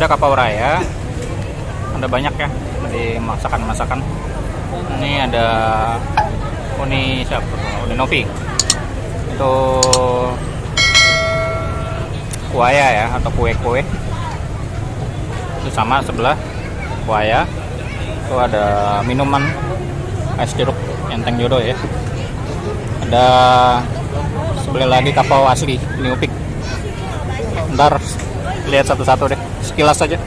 Kapau Raya. Ada banyak ya di masakan-masakan. Ini ada Uni siapa? Uni Novi. Itu kuaya ya atau kue-kue. Itu sama sebelah kuaya. Itu ada minuman es jeruk Enteng Jodoh ya. Ada sebelah lagi Kapau asli New Peak. Ntar lihat satu-satu deh, sekilas saja.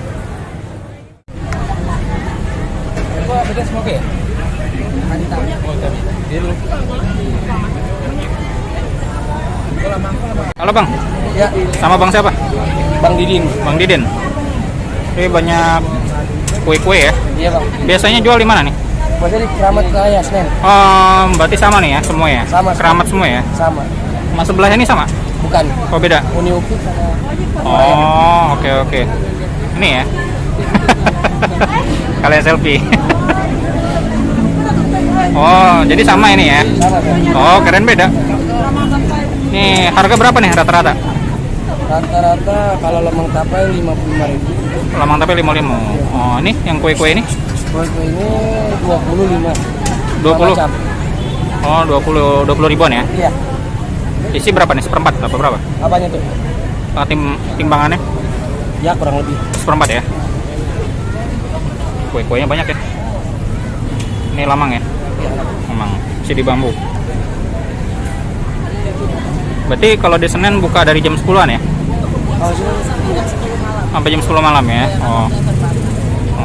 Halo Bang. Ya, Sama Bang siapa? Bang Didin. Bang Diden. Ini banyak kue-kue ya. Iya Bang. Biasanya jual di mana nih? Biasanya di Keramat Raya Senen. Berarti sama nih ya semua ya? Sama. Keramat semua ya? Sama. Mas sebelahnya ini sama? Bukan. Oh beda? Uni Upi sama. Oh oke. Ini ya? Kalian selfie. Oh jadi sama ini ya? Sama Bang. Oh keren beda. Nih harga berapa nih rata-rata? Rata-rata kalau lemang tapai 55.000. Lamang tape 55. Oh ini yang kue-kue ini? Kue ini 25. 20? Macam. Oh 20 ribuan ya? Iya. Isi berapa nih? Seperempat apa berapa? Apanya tuh? Timbangannya? Ya kurang lebih. Seperempat ya? Kue-kuenya banyak ya? Ini lamang ya? Iya. Lamang, isi di bambu. Berarti kalau di Senen buka dari jam 10-an ya? Kalau sini Sampai jam 10 malam ya? Oh.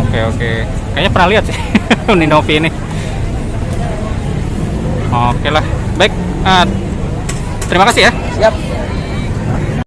Oke. Kayaknya pernah lihat sih Uni Novi ini. Oke lah. Baik. Terima kasih ya. siap.